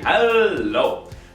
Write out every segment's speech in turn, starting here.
Hello.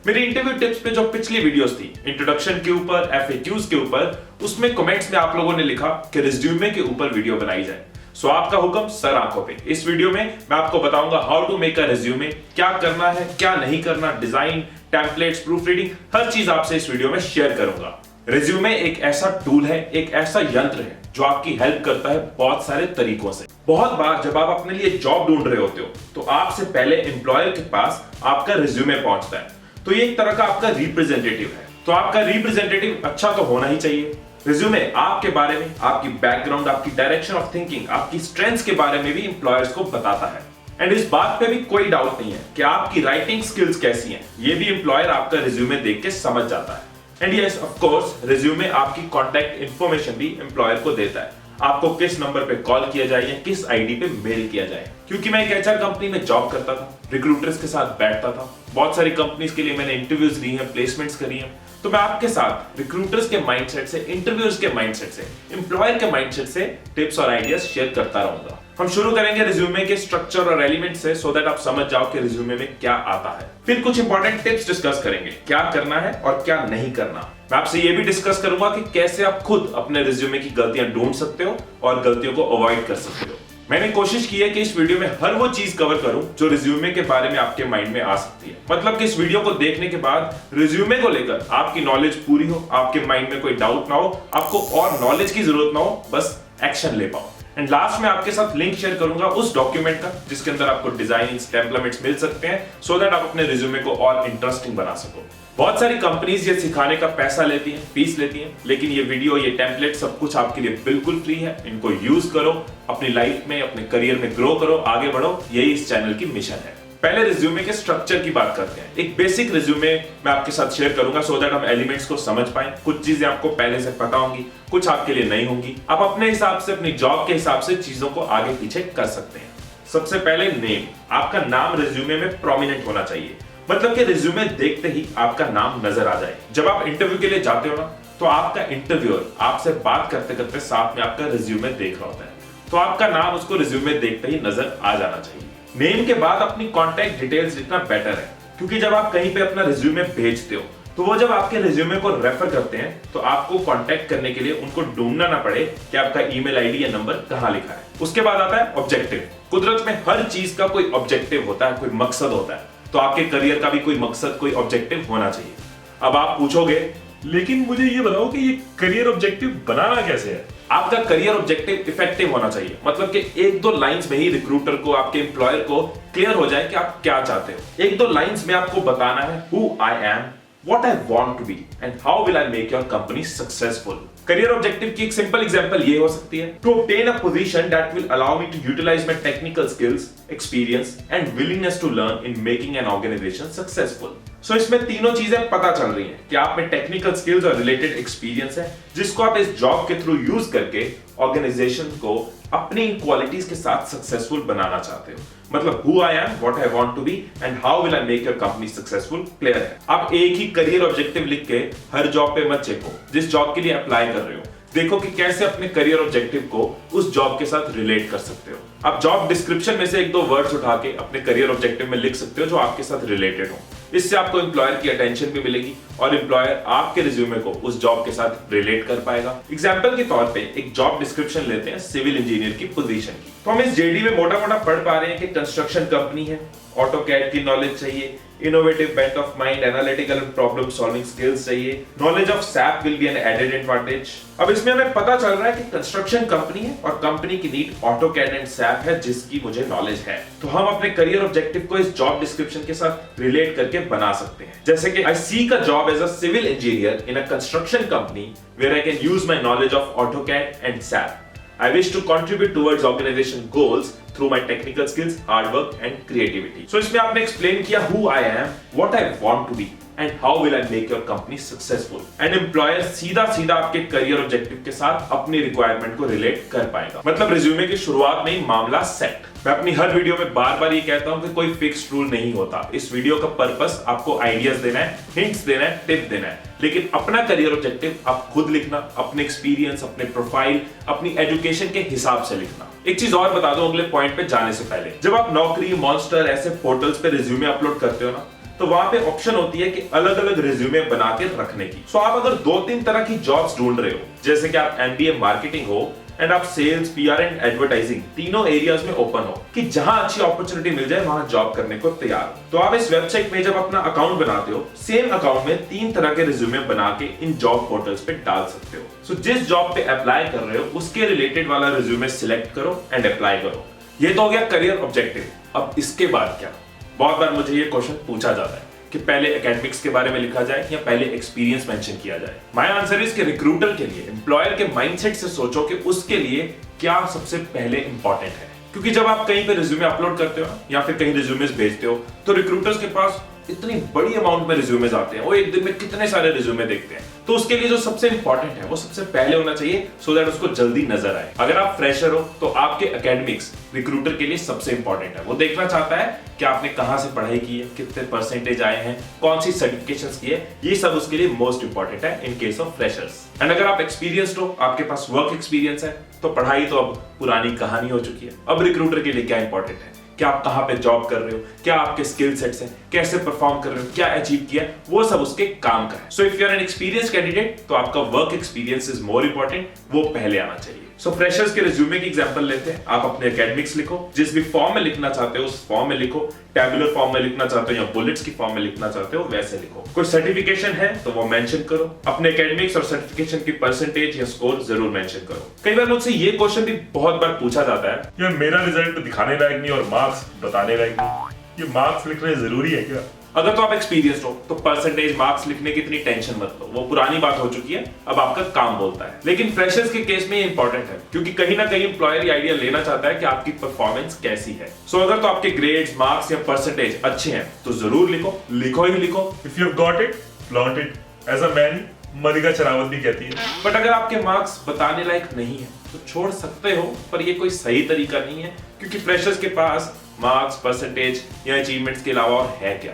मेरी interview tips पे जो पिछली वीडियोस थी इंट्रोडक्शन के ऊपर, एफएक्यूज के ऊपर, उसमें कमेंट्स में आप लोगों ने लिखा कि रिज्यूमे के ऊपर वीडियो बनाई जाए। सो आपका हुक्म सर आंखों पे। इस वीडियो में मैं आपको बताऊंगा how to make a resume, क्या करना है क्या नहीं करना, डिजाइन, टेम्पलेट्स, प्रूफ रीडिंग, हर चीज आपसे इस वीडियो में शेयर करूंगा। रिज्यूमे एक ऐसा टूल है, एक ऐसा यंत्र है जो आपकी हेल्प करता है बहुत सारे तरीकों से। बहुत बार जब आप अपने लिए जॉब ढूंढ रहे होते हो तो आपसे पहले एम्प्लॉयर के पास आपका रिज्यूमे पहुंचता है, तो ये एक तरह का आपका रिप्रेजेंटेटिव है। तो आपका रिप्रेजेंटेटिव अच्छा तो होना ही चाहिए। रिज्यूमे आपके बारे में, आपकी बैकग्राउंड, आपकी डायरेक्शन ऑफ थिंकिंग, आपकी स्ट्रेंथ्स के बारे में भी एम्प्लॉयर्स को बताता है। एंड इस बात पे भी कोई डाउट नहीं है कि आपकी राइटिंग स्किल्स कैसी हैं, ये भी एम्प्लॉयर आपका रिज्यूमे देख के समझ जाता है। And yes of course, resume आपकी कॉन्टैक्ट इंफॉर्मेशन भी एम्प्लॉयर को देता है, आपको किस नंबर पे कॉल किया जाए या किस आईडी पे मेल किया जाए। क्योंकि मैं एक एचआर कंपनी में जॉब करता था, रिक्रूटर्स के साथ बैठता था, बहुत सारी कंपनीज के लिए मैंने इंटरव्यूज ली हैं, प्लेसमेंट्स करी हैं, तो मैं आपके साथ रिक्रूटर्स के माइंडसेट से, इंटरव्यूअर्स के माइंडसेट से, एम्प्लॉयर के माइंडसेट से टिप्स और आइडियाज शेयर करता रहूंगा। हम शुरू करेंगे रिज्यूमे के स्ट्रक्चर और एलिमेंट से, सो दैट आप समझ जाओ कि रिज्यूमे में क्या आता है। फिर कुछ इंपॉर्टेंट टिप्स डिस्कस करेंगे, क्या करना है और क्या नहीं करना। मैं आपसे ये भी डिस्कस करूंगा कि कैसे आप खुद अपने रिज्यूमे की गलतियां ढूंढ सकते हो और गलतियों को अवॉइड कर सकते हो। मैंने कोशिश की है कि इस वीडियो में हर वो चीज कवर करूं जो रिज्यूमे के बारे में आपके माइंड में आ सकती है। मतलब कि इस वीडियो को देखने के बाद रिज्यूमे को लेकर आपकी नॉलेज पूरी हो, आपके माइंड में कोई डाउट ना हो, आपको और नॉलेज की जरूरत ना हो, बस एक्शन ले पाओ। एंड लास्ट में आपके साथ लिंक शेयर करूंगा उस डॉक्यूमेंट का जिसके अंदर आपको डिजाइन्स, टेम्पलेट्स मिल सकते हैं, सो दैट आप अपने रिज्यूमे को और इंटरेस्टिंग बना सको। बहुत सारी कंपनीज ये सिखाने का पैसा लेती हैं, फीस लेती हैं, लेकिन ये वीडियो, ये टेम्पलेट सब कुछ आपके लिए बिल्कुल फ्री है। इनको यूज करो, अपनी लाइफ में, अपने करियर में ग्रो करो, आगे बढ़ो, यही इस चैनल की मिशन है। पहले रिज्यूमे के स्ट्रक्चर की बात करते हैं। एक बेसिक रिज्यूमे मैं आपके साथ शेयर करूंगा सो दैट हम एलिमेंट्स को समझ पाएं। कुछ चीजें आपको पहले से पता होंगी, कुछ आपके लिए नहीं होंगी। आप अपने हिसाब से, अपनी जॉब के हिसाब से चीजों को आगे पीछे कर सकते हैं। सबसे पहले नेम। आपका नाम रिज्यूमे में प्रोमिनेंट होना चाहिए, मतलब कि रिज्यूमे देखते ही आपका नाम नजर आ जाए। जब आप इंटरव्यू के लिए जाते हो ना, तो आपका इंटरव्यूअर आपसे बात करते करते साथ में आपका रिज्यूमे देख रहा होता है, तो आपका नाम उसको रिज्यूमे देखते ही नजर आ जाना चाहिए। नेम के बाद अपनी कॉन्टैक्ट डिटेल्स लिखना बेटर है, क्योंकि जब आप कहीं पे अपना रिज्यूमे भेजते हो तो वो जब आपके रिज्यूमे को रेफर करते हैं तो आपको कांटेक्ट करने के लिए उनको ढूंढना ना पड़े कि आपका ईमेल आईडी या नंबर कहां लिखा है। उसके बाद आता है ऑब्जेक्टिव। कुदरत में हर चीज का कोई ऑब्जेक्टिव होता है, कोई मकसद होता है, तो आपके करियर का भी कोई मकसद, कोई ऑब्जेक्टिव होना चाहिए। अब आप पूछोगे, लेकिन मुझे ये बताओ कि ये करियर ऑब्जेक्टिव बनाना कैसे है? आपका करियर ऑब्जेक्टिव इफेक्टिव होना चाहिए, मतलब कि एक दो लाइंस में ही रिक्रूटर को, आपके एम्प्लॉयर को क्लियर हो जाए कि आप क्या चाहते हो। एक दो लाइंस में आपको बताना है who I am, what I want to be and how will I make your company successful। Career objective की एक सिंपल एग्जांपल ये हो सकती है, to obtain a position that will allow me to utilize my technical skills, experience and willingness to learn in making an organization successful। सो इसमें तीनों चीजें पता चल रही हैं कि आप में टेक्निकल स्किल्स और रिलेटेड एक्सपीरियंस है, जिसको आप इस जॉब के थ्रू यूज करके ऑर्गेनाइजेशन को अपनी क्वालिटीज के साथ सक्सेसफुल बनाना चाहते हो। मतलब who I am, what I want to be and how will I make your company successful clear है। आप एक ही करियर ऑब्जेक्टिव लिख के हर जॉब पे मत चेको। जिस जॉब के लिए अप्लाई कर रहे हो, देखो कि कैसे अपने करियर ऑब्जेक्टिव को उस जॉब के साथ रिलेट कर सकते हो। आप जॉब डिस्क्रिप्शन में से एक दो वर्ड्स उठा के अपने करियर ऑब्जेक्टिव में लिख सकते हो जो आपके साथ रिलेटेड हो। इससे आपको एम्प्लॉयर की अटेंशन भी मिलेगी और एम्प्लॉयर आपके रिज्यूमे को उस जॉब के साथ रिलेट कर पाएगा। एग्जांपल के तौर पे एक जॉब डिस्क्रिप्शन लेते हैं सिविल इंजीनियर की पोजीशन की। तो हम इस जेडी में मोटा मोटा पढ़ पा रहे हैं कि कंस्ट्रक्शन कंपनी है, ऑटोकैड की नॉलेज चाहिए, innovative bent of mind, analytical and problem solving skills चाहिए, knowledge of SAP will be an added advantage. अब इसमें हमें पता चल रहा है कि कंस्ट्रक्शन कंपनी है और कंपनी की नीड ऑटोकैड एंड सैप है, जिसकी मुझे नॉलेज है। तो हम अपने करियर ऑब्जेक्टिव को इस जॉब डिस्क्रिप्शन के साथ रिलेट करके बना सकते हैं। जैसे कि I seek a job as a civil engineer in a construction company where I can use my knowledge of AutoCAD and SAP. I wish to contribute towards organization goals through my technical skills, hard work and creativity। So इसमें आपने explain किया who I am, what I want to be and how will I make your company successful। And employer सीधा सीधा आपके career objective के साथ अपनी requirement को relate कर पाएगा। मतलब रिज्यूमे की शुरुआत में ही मामला सेट। मैं अपनी हर वीडियो में बार बार ये कहता हूं कि कोई फिक्स्ड रूल नहीं होता। इस वीडियो का पर्पस आपको आइडियाज देना है, हिंट्स देना है, टिप देना है, लेकिन अपना करियर ऑब्जेक्टिव आप खुद लिखना, अपने एक्सपीरियंस, अपने प्रोफाइल, अपनी एजुकेशन के हिसाब से लिखना। एक चीज और बता दो अगले पॉइंट पे जाने से पहले, जब आप नौकरी, मॉन्स्टर ऐसे पोर्टल्स पे रिज्यूमे अपलोड करते हो ना, तो वहां पे ऑप्शन होती है कि अलग अलग रिज्यूमे बना के रखने की। सो आप अगर 2-3 तरह की जॉब्स ढूंढ रहे हो, जैसे कि आप एमबीए मार्केटिंग हो एंड आप सेल्स, पीआर एंड एडवर्टाइजिंग तीनों एरियाज में ओपन हो, कि जहां अच्छी अपॉर्चुनिटी मिल जाए वहां जॉब करने को तैयार हो, तो आप इस वेबसाइट में जब अपना अकाउंट बनाते हो, सेम अकाउंट में 3 तरह के रिज्यूमे बना के इन जॉब पोर्टल्स पे डाल सकते हो। सो जिस जॉब पे अप्लाई कर रहे हो उसके रिलेटेड वाला रिज्यूमे सिलेक्ट करो एंड अप्लाई करो। ये तो हो गया करियर ऑब्जेक्टिव। अब इसके बाद क्या? बहुत बार मुझे ये क्वेश्चन पूछा जाता है कि पहले एकेडमिक्स के बारे में लिखा जाए या पहले एक्सपीरियंस मेंशन किया जाए। माय आंसर इज कि रिक्रूटर के लिए, एम्प्लॉयर के माइंडसेट से सोचो कि उसके लिए क्या सबसे पहले इंपॉर्टेंट है। क्योंकि जब आप कहीं पे रिज्यूमे अपलोड करते हो या फिर कहीं रिज्यूमेस भेजते हो, तो रिक्रूटर्स के पास इतनी बड़ी अमाउंट में रिज्यूमेस आते हैं, वो एक दिन में कितने सारे रिज्यूमे देखते हैं। तो उसके लिए जो सबसे इंपॉर्टेंट है वो सबसे पहले होना चाहिए, सो दैट उसको जल्दी नजर आए। अगर आप फ्रेशर हो तो आपके एकेडमिक्स रिक्रूटर के लिए सबसे इंपॉर्टेंट है। वो देखना चाहता है कि आपने कहां से पढ़ाई की है, कितने परसेंटेज आए हैं, कौन सी सर्टिफिकेशंस की है, ये सब उसके लिए मोस्ट इंपॉर्टेंट है in case of freshers. And अगर आप एक्सपीरियंस्ड हो, आपके पास वर्क एक्सपीरियंस है, तो पढ़ाई तो अब पुरानी कहानी हो चुकी है। अब रिक्रूटर के लिए क्या इंपॉर्टेंट है, क्या आप कहां पे जॉब कर रहे हो, क्या आपके स्किल सेट्स हैं, कैसे परफॉर्म कर रहे हो, क्या अचीव किया, वो सब उसके काम का है। So if you are an experience candidate, तो आपका work experience is more important, वो पहले आना चाहिए। सो फ्रेशर्स के रिज्यूमे की एग्जांपल लेते हैं। आप अपने एकेडमिक्स लिखो, जिस भी फॉर्म में लिखना चाहते हो उस फॉर्म में लिखो, टैबुलर फॉर्म में लिखना चाहते हो या बुलेट्स की फॉर्म में लिखना चाहते हो वैसे लिखो। कोई सर्टिफिकेशन है तो वो मेंशन करो, अपने एकेडमिक्स और सर्टिफिकेशन की परसेंटेज या स्कोर जरूर मेंशन करो। कई बार मुझसे ये क्वेश्चन भी बहुत बार पूछा जाता है, यार मेरा रिजल्ट दिखाने लायक नहीं और मार्क्स बताने लायक नहीं, ये मार्क्स लिखने जरूरी है क्या? अगर तो आप एक्सपीरियंस्ड हो तो परसेंटेज मार्क्स लिखने की इतनी टेंशन मत लो, वो पुरानी बात हो चुकी है, अब आपका काम बोलता है। लेकिन फ्रेशर्स के केस में ये इंपॉर्टेंट है, क्योंकि कहीं ना कहीं एम्प्लॉयर ये आइडिया लेना चाहता है कि आपकी परफॉर्मेंस कैसी है। सो अगर तो आपके ग्रेड्स, मार्क्स या परसेंटेज अच्छे हैं तो जरूर लिखो, लिखो ही लिखो। If you got it, flaunt it, as a man Mallika Sherawat भी कहती है। बट अगर आपके मार्क्स बताने लायक नहीं है तो छोड़ सकते हो, पर ये कोई सही तरीका नहीं है, क्योंकि फ्रेशर्स के पास मार्क्स, परसेंटेज या अचीवमेंट्स के अलावा और है क्या।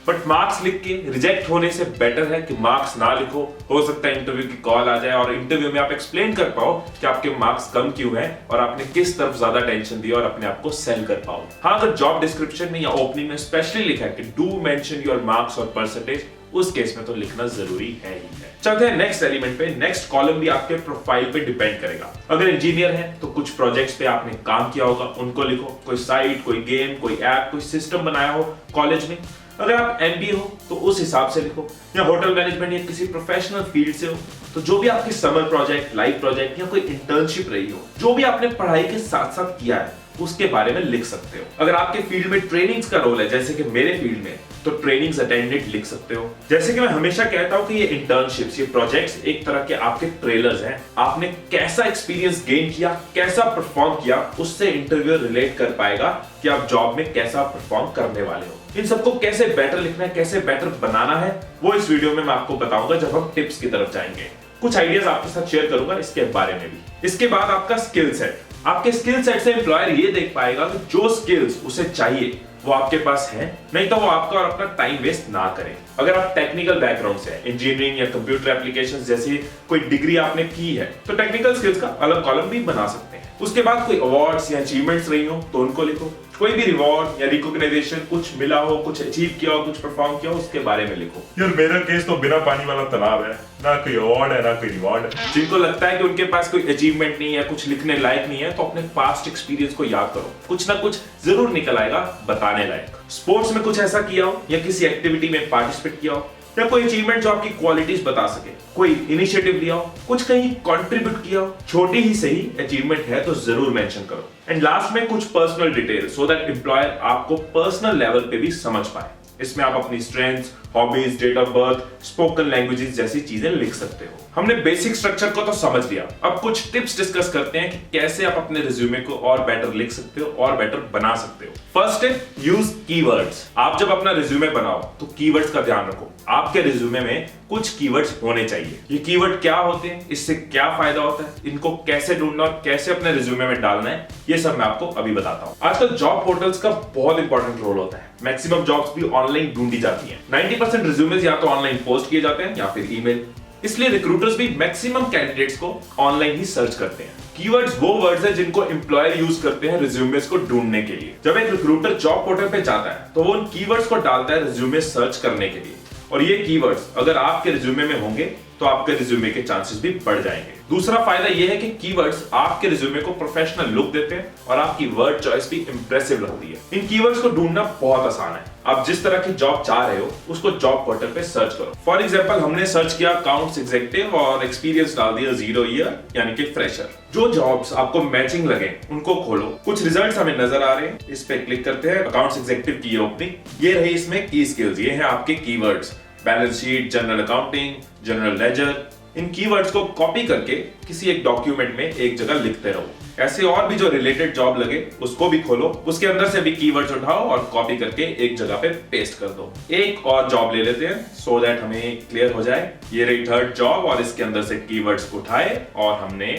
बट मार्क्स लिख के रिजेक्ट होने से बेटर है कि मार्क्स ना लिखो। हो सकता है इंटरव्यू की कॉल आ जाए और इंटरव्यू में आप एक्सप्लेन कर पाओ कि आपके मार्क्स कम क्यों हैं और आपने किस तरफ ज्यादा टेंशन दी और अपने आप को सेल कर पाओ। हाँ, अगर जॉब डिस्क्रिप्शन में या ओपनिंग में स्पेशली लिखा है कि डू मेंशन योर मार्क्स और परसेंटेज, उस केस में तो लिखना जरूरी है ही है। चलते हैं नेक्स्ट एलिमेंट पे। नेक्स्ट कॉलम भी आपके प्रोफाइल पे डिपेंड करेगा। अगर इंजीनियर है तो कुछ प्रोजेक्ट्स पे आपने काम किया होगा, उनको लिखो। कोई साइट, कोई गेम, कोई ऐप, कोई सिस्टम बनाया हो कॉलेज में। अगर आप एमबीए हो तो उस हिसाब से लिखो, या होटल मैनेजमेंट या किसी प्रोफेशनल फील्ड से हो तो जो भी आपकी समर प्रोजेक्ट, लाइव प्रोजेक्ट या कोई इंटर्नशिप रही हो, जो भी आपने पढ़ाई के साथ साथ किया है उसके बारे में लिख सकते हो। अगर आपके फील्ड में ट्रेनिंग्स का रोल है, जैसे कि मेरे फील्ड में, तो ट्रेनिंग्स अटेंडेड लिख सकते हो। जैसे कि मैं हमेशा कहता हूं कि ये इंटर्नशिप्स, ये प्रोजेक्ट्स एक तरह के आपके ट्रेलर्स हैं। आपने कैसा एक्सपीरियंस गेन किया, कैसा परफॉर्म किया, उससे इंटरव्यू रिलेट कर पाएगा कि आप जॉब में कैसा परफॉर्म करने वाले हो। इन सबको कैसे बेटर लिखना है, कैसे बेटर बनाना है, वो इस वीडियो में मैं आपको बताऊंगा जब हम टिप्स की तरफ जाएंगे। कुछ आइडियाज आपके साथ शेयर करूंगा इसके बारे में भी। इसके बाद आपका स्किल सेट। आपके स्किल सेट से एम्प्लॉयर ये देख पाएगा कि जो स्किल्स उसे चाहिए वो आपके पास है, नहीं तो वो आपका और अपना टाइम वेस्ट ना करें। अगर आप टेक्निकल बैकग्राउंड से, इंजीनियरिंग या कंप्यूटर एप्लीकेशंस जैसी कोई डिग्री आपने की है, तो टेक्निकल स्किल्स का अलग कॉलम भी बना सकते हैं। उसके बाद कोई अवार्ड्स या अचीवमेंट्स रही हो तो उनको लिखो। कोई भी रिवॉर्ड या रिकॉग्नाइजेशन कुछ मिला हो, कुछ अचीव किया हो, कुछ परफॉर्म किया हो, उसके बारे में लिखो। यार मेरा केस तो बिना पानी वाला तालाब है, ना कोई अवार्ड है ना कोई रिवॉर्ड है। जिनको लगता है कि उनके पास कोई अचीवमेंट नहीं है, कुछ लिखने लायक नहीं है, तो अपने पास्ट एक्सपीरियंस को याद करो, कुछ ना कुछ जरूर निकल आएगा बताने लायक। स्पोर्ट्स में कुछ ऐसा किया हो या किसी एक्टिविटी में पार्टिसिपेट किया हो, या कोई अचीवमेंट जो आपकी क्वालिटीज बता सके, कोई इनिशिएटिव लिया हो, कुछ कहीं कंट्रीब्यूट किया हो, छोटी ही सही अचीवमेंट है तो जरूर मेंशन करो। एंड लास्ट में कुछ personal detail, so that employer आपको पर्सनल लेवल पे भी समझ पाए। इसमें आप अपनी strengths, hobbies, date of birth, spoken languages जैसी चीजें लिख सकते हो। हमने बेसिक स्ट्रक्चर को तो समझ लिया, अब कुछ टिप्स डिस्कस करते हैं कि कैसे आप अपने रिज्यूमे को और बेटर लिख सकते हो और बेटर बना सकते हो। First tip, use keywords. आप जब अपना रिज्यूमे बनाओ तो कीवर्ड्स का ध्यान रखो। आपके रिज्यूमे में कुछ कीवर्ड्स होने चाहिए। ये कीवर्ड क्या होते हैं, इससे क्या फायदा होता है, इनको कैसे ढूंढना और कैसे अपने रिज्यूमे में डालना है, ये सब मैं आपको अभी बताता हूँ। आजकल जॉब पोर्टल्स का बहुत इंपॉर्टेंट रोल होता है। मैक्सिमम जॉब्स भी ऑनलाइन ढूंढी जाती हैं। 90% रिज्यूमेस या तो ऑनलाइन पोस्ट किए जाते हैं या फिर ईमेल। इसलिए रिक्रूटर्स भी मैक्सिमम कैंडिडेट्स को ऑनलाइन ही सर्च करते हैं। कीवर्ड्स वो वर्ड्स हैं जिनको एम्प्लॉयर यूज करते हैं रिज्यूमेस को ढूंढने के लिए। जब एक रिक्रूटर जॉब पोर्टल पे जाता है तो वो उन कीवर्ड्स को डालता है रिज्यूमे सर्च करने के लिए, और ये कीवर्ड्स अगर आपके रिज्यूमे में होंगे तो आपके रिज्यूमे के चांसेस भी बढ़ जाएंगे। दूसरा फायदा ये है कि कीवर्ड्स आपके रिज्यूमे को प्रोफेशनल लुक देते हैं और आपकी वर्ड चॉइस भी इंप्रेसिव लगती है। इन कीवर्ड्स को ढूंढना बहुत आसान है। आप जिस तरह की जॉब चाह रहे हो उसको जॉब पोर्टल पे सर्च करो। फॉर एग्जांपल हमने सर्च किया अकाउंट्स एग्जीक्यूटिव और एक्सपीरियंस डाल दिया 0 ईयर यानी कि फ्रेशर। जो जॉब्स आपको मैचिंग लगे उनको खोलो। कुछ रिजल्ट्स हमें नजर आ रहे हैं, इस पे क्लिक करते हैं। अकाउंट्स एग्जीक्यूटिव की ओपनिंग, ये रही इसमें की स्किल्स, ये है आपके keywords, balance sheet, general accounting, general ledger. इन कीवर्ड्स को कॉपी करके किसी एक डॉक्यूमेंट में एक जगह लिखते रहो। ऐसे और भी जो रिलेटेड जॉब लगे उसको भी खोलो, उसके अंदर से भी कीवर्ड्स उठाओ और कॉपी करके एक जगह पे पेस्ट कर दो। एक और जॉब ले लेते हैं सो दैट हमें क्लियर हो जाए। ये रही थर्ड जॉब और इसके अंदर से कीवर्ड्स उठाए और हमने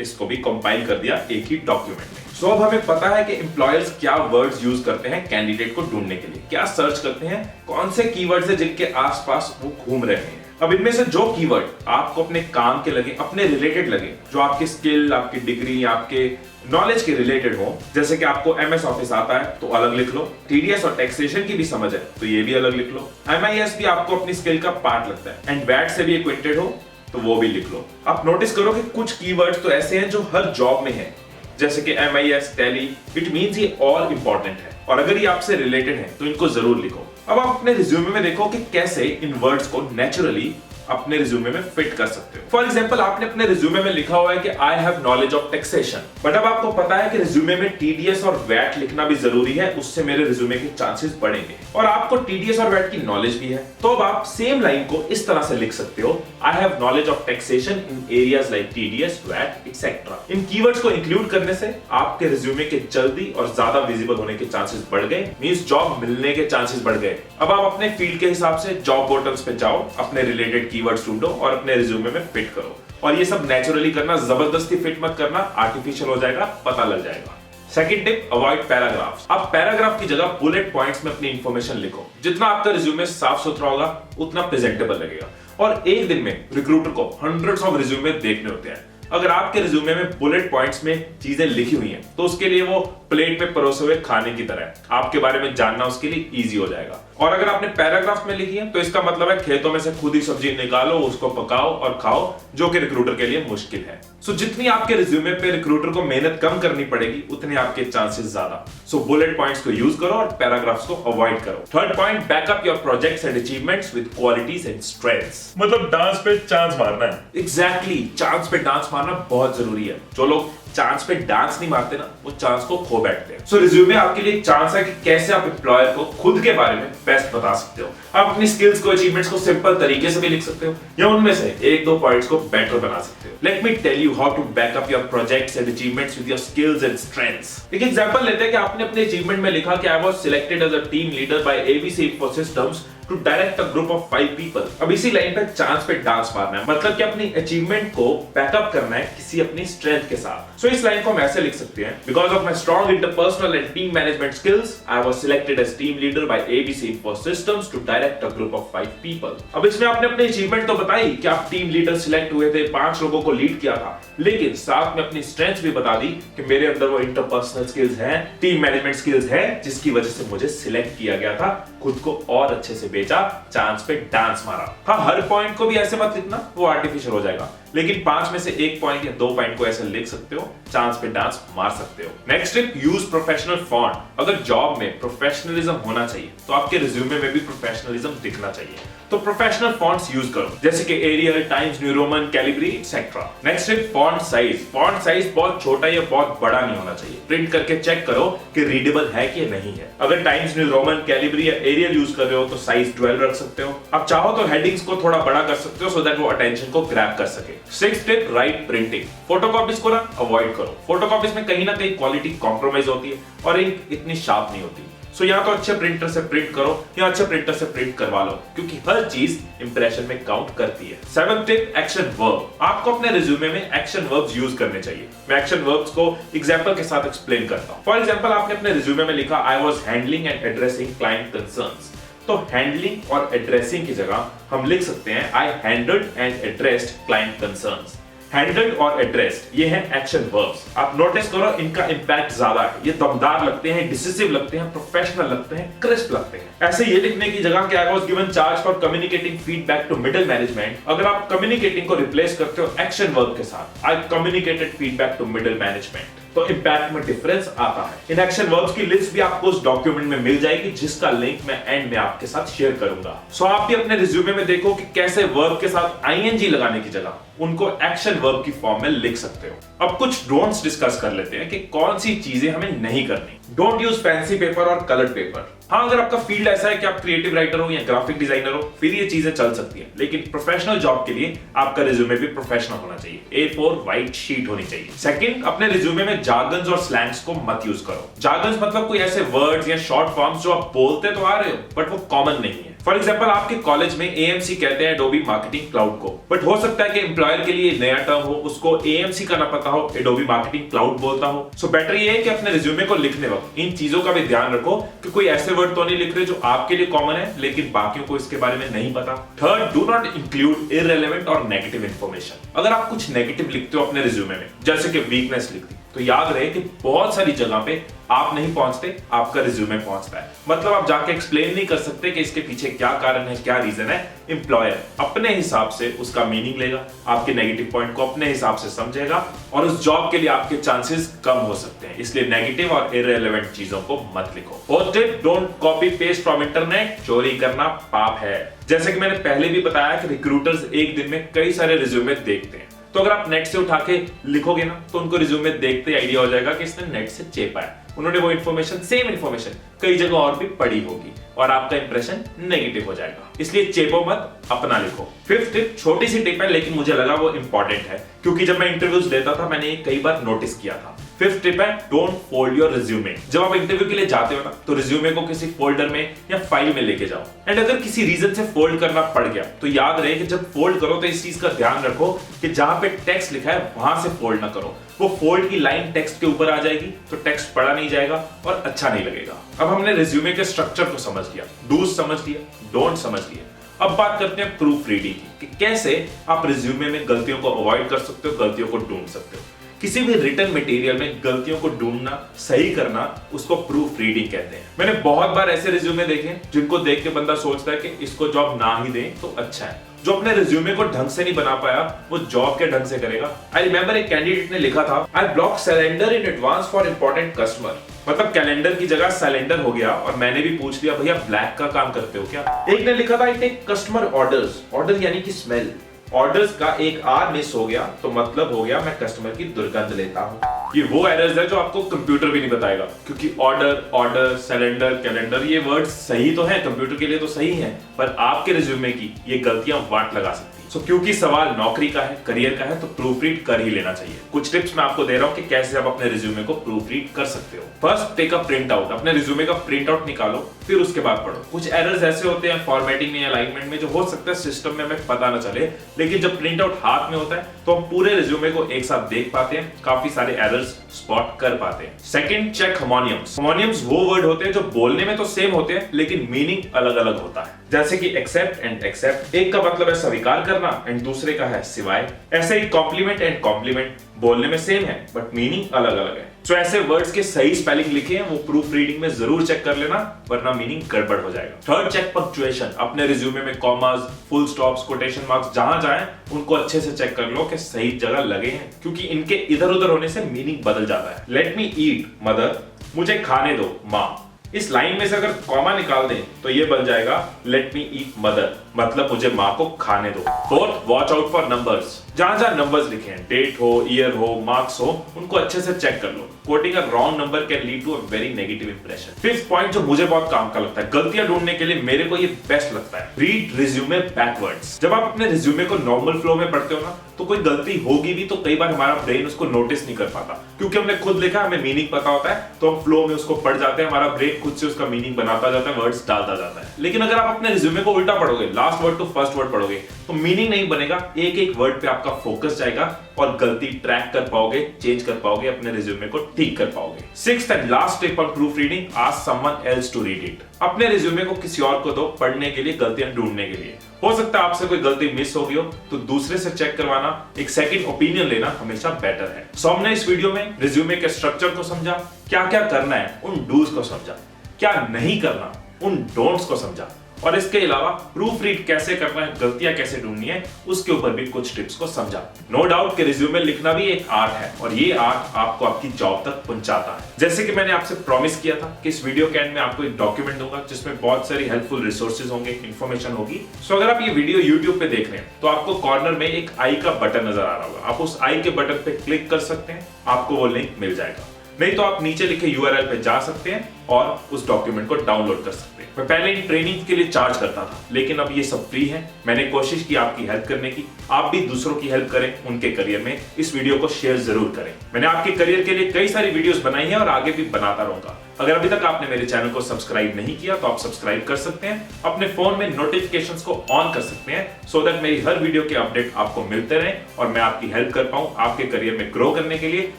इसको भी कंपाइल कर दिया एक ही डॉक्यूमेंट में। सो अब हमें पता है कि एम्प्लॉयर्स क्या वर्ड्स यूज करते हैं कैंडिडेट को ढूंढने के लिए, क्या सर्च करते हैं, कौन से कीवर्ड्स हैं जिनके आसपास वो घूम रहे हैं। अब इनमें से जो कीवर्ड आपको अपने काम के लगे, अपने रिलेटेड लगे, जो आपकी स्किल, आपकी डिग्री, आपके नॉलेज के रिलेटेड हो, जैसे कि आपको MS ऑफिस आता है तो अलग लिख लो, TDS और टैक्सेशन की भी समझ है तो ये भी अलग लिख लो, MIS भी आपको अपनी स्किल का पार्ट लगता है एंड VAT से भी एक्विंटेड हो तो वो भी लिख लो। आप नोटिस करो कि कुछ कीवर्ड्स तो ऐसे हैं जो हर जॉब में है, जैसे कि MIS, टैली, इट मींस ये ऑल इंपॉर्टेंट है और अगर ये आपसे रिलेटेड है तो इनको जरूर लिखो। अब आप अपने रिज्यूमे में देखो कि कैसे इन वर्ड्स को नेचुरली अपने रिज्यूमे में फिट कर सकते हो। फॉर एग्जांपल आपने अपने रिज्यूमे में लिखा हुआ है कि I have knowledge of taxation, but अब आपको पता है कि रिज्यूमे में TDS और VAT लिखना भी जरूरी है, उससे मेरे रिज्यूमे के चांसेस बढ़ेंगे, और आपको TDS और VAT की नॉलेज भी है। तो अब आप सेम लाइन को इस तरह से लिख सकते हो, I have knowledge of taxation in areas like TDS, VAT etcetera. In keywords को इंक्लूड करने से आपके रिज्यूमे के जल्दी और ज्यादा विजिबल होने के चांसेस बढ़ गए, मींस जॉब मिलने के चांसेस बढ़ गए। अब आप अपने फील्ड के हिसाब से जॉब पोर्टल्स पे जाओ, अपने रिलेटेड कीवर्ड्स ढूंढो और अपने रिज्यूमे में फिट करो। और ये सब नेचुरली करना, जबरदस्ती फिट मत करना, आर्टिफिशियल हो जाएगा, पता लग जाएगा। Second tip, avoid paragraphs. आप पैराग्राफ की जगह बुलेट पॉइंट्स में अपनी इंफॉर्मेशन लिखो। जितना आपका रिज्यूमे साफ सुथरा होगा उतना प्रेजेंटेबल लगेगा। और एक दिन में रिक्रूटर को हंड्रेड्स ऑफ रिज्यूमे देखने होते हैं। अगर आपके रिज्यूमे में बुलेट पॉइंट्स में चीजें लिखी हुई हैं तो उसके लिए वो प्लेट में परोसे हुए खाने की तरह है, आपके बारे में जानना उसके लिए इजी हो जाएगा। और अगर आपने पैराग्राफ में लिखी है तो इसका मतलब है खेतों में से खुद ही सब्जी निकालो, उसको पकाओ और खाओ, जो कि रिक्रूटर के लिए मुश्किल है। सो जितनी आपके रिज्यूमे पे रिक्रूटर को मेहनत कम करनी पड़ेगी उतने आपके चांसेस ज्यादा। सो बुलेट पॉइंट्स को यूज करो और पैराग्राफ्स को अवॉइड करो। Third point, backup your projects and achievements with qualities and strengths. मतलब डांस पे चांस मारना है। एग्जैक्टली, चांस पे डांस मारना बहुत जरूरी है। जो लोग चांस पे डांस नहीं मारते ना, वो चांस को खो बैठते हैं। सो रिज्यूमे आपके लिए एक चांस है कि कैसे आप एम्प्लॉयर को खुद के बारे में बेस्ट बता सकते हो। आप अपनी स्किल्स को, अचीवमेंट्स को सिंपल तरीके से भी लिख सकते हो या उनमें से एक दो पॉइंट्स को बेटर बना सकते हो। Let me tell you how to back up your projects and achievements with your skills and strengths. एक एग्जांपल लेते हैं कि आपने अपने अचीवमेंट में लिखा कि I was selected as a team leader by ABC Infosystems to direct a group of 5 people। अब इसी लाइन पे चांस पे डांस मारना है, मतलब कि अपनी अचीवमेंट को बैकअप करना है किसी अपनी स्ट्रेंथ के साथ। सो इस लाइन को हम ऐसे लिख सकते हैं, because of my strong interpersonal and team management skills I was selected as team leader by ABC Infosystems to direct a group of 5 people। अब इसमें आपने अपनी अचीवमेंट तो बताई कि आप टीम लीडर सिलेक्ट हुए थे, 5 लोगों को लीड किया था, लेकिन साथ में अपनी स्ट्रेंथ भी बता दी कि मेरे अंदर वो इंटरपर्सनल स्किल्स हैं, टीम मैनेजमेंट स्किल्स हैं, जिसकी वजह से मुझे सिलेक्ट किया गया था, खुद को और अच्छे से बेचा, चांस पे डांस मारा। हाँ, हर पॉइंट को भी ऐसे मत लिखना, वो आर्टिफिशियल हो जाएगा, लेकिन 5 में से एक पॉइंट या 2 पॉइंट को ऐसे लिख सकते हो, चांस पे डांस मार सकते हो। Next tip, use professional font. अगर जॉब में प्रोफेशनलिज्म होना चाहिए तो आपके रिज्यूमे में भी प्रोफेशनलिज्म दिखना चाहिए, तो प्रोफेशनल फॉन्ट्स यूज करो, जैसे कि Arial, Times New Roman, Calibri etcetera. Next tip, font size. Font size बहुत छोटा या बहुत बड़ा नहीं होना चाहिए। प्रिंट करके चेक करो कि रीडेबल है कि नहीं है। अगर टाइम्स न्यू रोमन, कैलिब्री या एरियल यूज कर रहे हो तो साइज 12 रख सकते हो। आप चाहो तो हेडिंग्स को थोड़ा बड़ा कर सकते हो सो दैट वो अटेंशन को ग्रैब कर सके। Sixth tip, right printing. Photocopies को ना अवॉइड करो। फोटोकॉपीज में कहीं ना कहीं क्वालिटी कॉम्प्रोमाइज होती है और इंक इतनी शार्प नहीं होती। सो या तो अच्छे प्रिंटर से प्रिंट करो या अच्छे प्रिंटर से प्रिंट करवा लो, क्योंकि हर चीज इंप्रेशन में काउंट करती है। Seventh tip, action verb. आपको अपने रिज्यूमे में एक्शन वर्ब्स यूज करने चाहिए। मैं एक्शन वर्ब्स को एग्जांपल के साथ एक्सप्लेन करता हूं। फॉर एग्जांपल आपने अपने रिज्यूमे में लिखा I was handling and addressing client concerns, तो हैंडलिंग और एड्रेसिंग की जगह हम लिख सकते हैं I handled and addressed client concerns. Handled और एड्रेस्ड ये हैं एक्शन वर्ब्स। आप नोटिस करो इनका इंपैक्ट ज्यादा है, ये दमदार लगते हैं, डिसिसिव लगते हैं, प्रोफेशनल लगते हैं, क्रिस्प लगते हैं। ऐसे ये लिखने की जगह कि I was given charge for communicating feedback to middle management, अगर आप कम्युनिकेटिंग को रिप्लेस करते हो एक्शन वर्ब के साथ I communicated feedback to middle management, तो इंपैक्ट में डिफरेंस आता है। इन एक्शन वर्ब्स की लिस्ट भी आपको उस डॉक्यूमेंट में मिल जाएगी जिसका लिंक मैं एंड में आपके साथ शेयर करूंगा। सो आप भी अपने रिज्यूमे में देखो कि कैसे वर्ब के साथ आईएनजी लगाने की जगह उनको एक्शन वर्ब की फॉर्म में लिख सकते हो। अब कुछ डोंट्स डिस्कस कर लेते हैं कि कौन सी चीजें हमें नहीं करनी। डोंट यूज फैंसी पेपर और कलर्ड पेपर। हाँ, अगर आपका फील्ड ऐसा है कि आप क्रिएटिव राइटर हो या ग्राफिक डिजाइनर हो फिर ये चीजें चल सकती हैं, लेकिन प्रोफेशनल जॉब के लिए आपका रिज्यूमे भी प्रोफेशनल होना चाहिए। A4 व्हाइट शीट होनी चाहिए। सेकंड, अपने रिज्यूमे में जार्गन्स और स्लैंग्स को मत यूज करो। जार्गन्स मतलब कोई ऐसे वर्ड्स या शॉर्ट फॉर्म्स जो आप बोलते तो आ रहे हो बट वो कॉमन नहीं है। फॉर एग्जाम्पल, आपके कॉलेज में AMC कहते हैं एडोबी मार्केटिंग क्लाउड को, बट हो सकता है कि एम्प्लॉयर के लिए नया टर्म हो, उसको AMC का ना पता हो, एडोबी मार्केटिंग क्लाउड बोलता हो। सो बेटर ये है कि अपने रिज्यूमे को लिखने वक्त इन चीजों का भी ध्यान रखो कि कोई ऐसे वर्ड तो नहीं लिख रहे जो आपके लिए कॉमन है लेकिन बाकियों को इसके बारे में नहीं पता। Third, do not include irrelevant और नेगेटिव इंफॉर्मेशन। अगर आप कुछ नेगेटिव लिखते हो अपने रिज्यूमे में, जैसे कि वीकनेस लिख दी, तो याद रहे कि बहुत सारी जगह पे आप नहीं पहुंचते, आपका रिज्यूमे पहुंचता है। मतलब आप जाके एक्सप्लेन नहीं कर सकते कि इसके पीछे क्या कारण है, क्या रीजन है। एम्प्लॉयर अपने हिसाब से उसका मीनिंग लेगा, आपके नेगेटिव पॉइंट को अपने हिसाब से समझेगा और उस जॉब के लिए आपके चांसेस कम हो सकते हैं। इसलिए नेगेटिव और इररिलेवेंट चीजों को मत लिखो। Fourth tip, don't copy paste from internet. चोरी करना पाप है। जैसे कि मैंने पहले भी बताया कि रिक्रूटर्स एक दिन में कई सारे रिज्यूमे देखते हैं, तो अगर आप नेट से उठा के लिखोगे ना तो उनको रिज्यूमे देखते आइडिया हो जाएगा कि इसने नेट से चेपा है। उन्होंने वो इन्फॉर्मेशन, सेम इन्फॉर्मेशन कई जगह और भी पढ़ी होगी और आपका इंप्रेशन नेगेटिव हो जाएगा। इसलिए चेपो मत, अपना लिखो। फिफ्थ टिप, छोटी सी टिप है लेकिन मुझे लगा वो इंपॉर्टेंट है क्योंकि जब मैं इंटरव्यूज देता था मैंने ये कई बार नोटिस किया था। फिफ्थ टिप है, डोंट फोल्ड योर रिज्यूमे। जब आप इंटरव्यू के लिए जाते हो ना तो रिज्यूमे को किसी फोल्डर में या फाइल में लेके जाओ। एंड अगर किसी रीजन से फोल्ड करना पड़ गया तो याद रहे कि जब फोल्ड करो तो इस चीज का ध्यान रखो कि जहां पे टेक्स्ट लिखा है वहां से फोल्ड ना करो। वो फोल्ड की लाइन टेक्स्ट के ऊपर आ जाएगी तो टेक्स्ट पढ़ा नहीं जाएगा और अच्छा नहीं लगेगा। अब हमने रिज्यूमे के स्ट्रक्चर को समझ लिया, डूज समझ लिया, डोंट समझ लिया। अब बात करते हैं प्रूफ रीडिंग की कि कैसे आप रिज्यूमे में गलतियों को अवॉइड कर सकते हो, गलतियों को ढूंढ सकते हो। किसी भी रिटन मटेरियल में गलतियों को ढूंढना, सही करना, उसको प्रूफ रीडिंग कहते हैं। मैंने बहुत बार ऐसे रिज्यूमे देखे जिनको देख के बंदा सोचता है कि इसको जॉब ना ही दें तो अच्छा है। जो अपने रिज्यूमे को ढंग से नहीं बना पाया वो जॉब के ढंग से करेगा। आई रिमेंबर एक कैंडिडेट ने लिखा था I block cylinder in advance for important customer. मतलब कैलेंडर की जगह सिलेंडर हो गया और मैंने भी पूछ लिया भैया ब्लैक का काम करते हो क्या। एक ने लिखा था I take customer orders, order यानी कि स्मेल, ऑर्डर्स का एक आर मिस हो गया तो मतलब हो गया मैं कस्टमर की दुर्गंध लेता हूं। ये वो एरर्स है जो आपको कंप्यूटर भी नहीं बताएगा क्योंकि ऑर्डर, सिलेंडर, कैलेंडर ये वर्ड्स सही तो हैं, कंप्यूटर के लिए तो सही हैं, पर आपके रिज्यूमे की ये गलतियां वाट लगा सकती हैं। सो क्योंकि सवाल नौकरी का है, करियर का है, तो प्रूफ रीड कर ही लेना चाहिए। कुछ टिप्स मैं आपको दे रहा हूं कि कैसे आप अपने रिज्यूमे को प्रूफ रीड कर सकते हो। First, take a print out. अपने रिज्यूमे का प्रिंट आउट निकालो, फिर उसके बाद पढ़ो। कुछ एरर्स ऐसे होते हैं फॉर्मेटिंग में, अलाइनमेंट में, जो हो सकता है सिस्टम में हमें पता ना चले, लेकिन जब प्रिंट आउट हाथ में होता है तो हम पूरे रिज्यूमे को एक साथ देख पाते हैं, काफी सारे एरर्स स्पॉट कर पाते हैं। Second, check homonyms. होमोनियम्स वो वर्ड होते हैं जो बोलने में तो सेम होते हैं लेकिन मीनिंग अलग अलग होता है। जैसे कि एक्सेप्ट एंड एक्सेप्ट, एक का मतलब है स्वीकार करना एंड दूसरे का है सिवाय। ऐसे ही कॉम्प्लीमेंट एंड कॉम्प्लीमेंट बोलने में सेम है बट मीनिंग अलग अलग है। तो ऐसे वर्ड्स के सही स्पेलिंग लिखे हैं वो प्रूफ रीडिंग में जरूर चेक कर लेना वरना मीनिंग गड़बड़ हो जाएगा। Third, check punctuation. अपने रिज्यूमे में commas, full stops, quotation marks जहां जाएं उनको अच्छे से चेक कर लो कि सही जगह लगे हैं क्योंकि इनके इधर उधर होने से मीनिंग बदल जाता है। लेट मी ईट मदर, मुझे खाने दो माँ। इस लाइन में से अगर कॉमा निकाल दें तो ये बन जाएगा लेट मी ईट मदर, मतलब मुझे माँ को खाने दो। Fourth, watch out for numbers. जहां जहां नंबर्स लिखे हैं, डेट हो, ईयर हो, मार्क्स हो, उनको अच्छे से चेक कर लो। Quoting a wrong number can lead to a very negative impression. Fifth point जो मुझे बहुत काम का लगता है, गलतियां ढूंढने के लिए मेरे को ये बेस्ट लगता है, रीड रिज्यूमे बैकवर्ड्स। जब आप अपने रिज्यूमे को नॉर्मल फ्लो में पढ़ते हो ना तो कोई गलती होगी भी तो कई बार हमारा ब्रेन उसको नोटिस नहीं कर पाता क्योंकि हमने खुद लिखा, हमें मीनिंग पता होता है तो हम फ्लो में उसको पढ़ जाते हैं, हमारा ब्रेन खुद से उसका मीनिंग बनाता जाता है, वर्ड्स डालता जाता है। लेकिन अगर आप अपने रिज्यूमे को उल्टा पढ़ोगे, last word to first word पढ़ोगे तो मीनिंग नहीं बनेगा, एक एक वर्ड पे आपका फोकस जाएगा और गलती ट्रैक कर पाओगे, चेंज कर पाओगे, अपने रिज्यूमे को ठीक कर पाओगे। Sixth and last step on proof reading, ask someone else to read it. अपने रिज्यूमे को किसी और को दो पढ़ने के लिए, गलतियां ढूंढने के लिए। हो सकता है आपसे कोई गलती मिस हो गई हो, तो दूसरे से चेक करवाना, एक सेकंड ओपिनियन लेना हमेशा बेटर है। सो हमने इस वीडियो में रिज्यूमे के स्ट्रक्चर को समझा, क्या क्या करना है उन डूज को समझा, क्या नहीं करना उन डोंट्स को समझा, और इसके अलावा प्रूफ रीड कैसे करना है, गलतियां कैसे ढूंढनी है, उसके ऊपर भी कुछ टिप्स को समझा। नो डाउट कि रिज्यूमे लिखना भी एक आर्ट है, और ये आर्ट आपको आपकी जॉब तक पहुंचाता है। जैसे कि मैंने आपसे प्रॉमिस किया था कि इस वीडियो के एंड में आपको एक डॉक्यूमेंट दूंगा जिसमें बहुत सारी हेल्पफुल रिसोर्सेज होंगे, इंफॉर्मेशन होगी। सो अगर आप ये वीडियो यूट्यूब पे देख रहे हैं तो आपको कॉर्नर में एक आई का बटन नजर आ रहा होगा, आप उस आई के बटन पे क्लिक कर सकते हैं, आपको वो लिंक मिल जाएगा। नहीं तो आप नीचे लिखे URL पे जा सकते हैं और उस डॉक्यूमेंट को डाउनलोड कर सकते हैं। मैं पहले इन ट्रेनिंग के लिए चार्ज करता था, लेकिन अब ये सब फ्री है। मैंने कोशिश की आपकी हेल्प करने की, आप भी दूसरों की हेल्प करें उनके करियर में। इस वीडियो को शेयर जरूर करें। मैंने आपके करियर के लिए कई सारी वीडियोस बनाई हैं और आगे भी बनाता रहूंगा। अगर अभी तक आपने मेरे चैनल को सब्सक्राइब नहीं किया तो आप सब्सक्राइब कर सकते हैं, अपने फोन में नोटिफिकेशंस को ऑन कर सकते हैं, सो दैट मेरी हर वीडियो के अपडेट आपको मिलते रहें और मैं आपकी हेल्प कर पाऊं आपके करियर में ग्रो करने के लिए,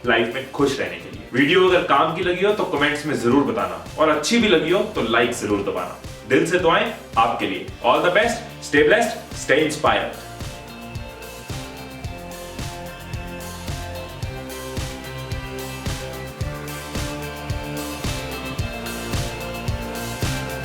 लाइफ में खुश रहने के लिए। वीडियो अगर काम की लगी हो तो कमेंट्स में जरूर बताना, और अच्छी भी लगी हो तो लाइक जरूर दबाना। दिल से दुआएं आपके लिए। All the best, stay blessed, stay inspired.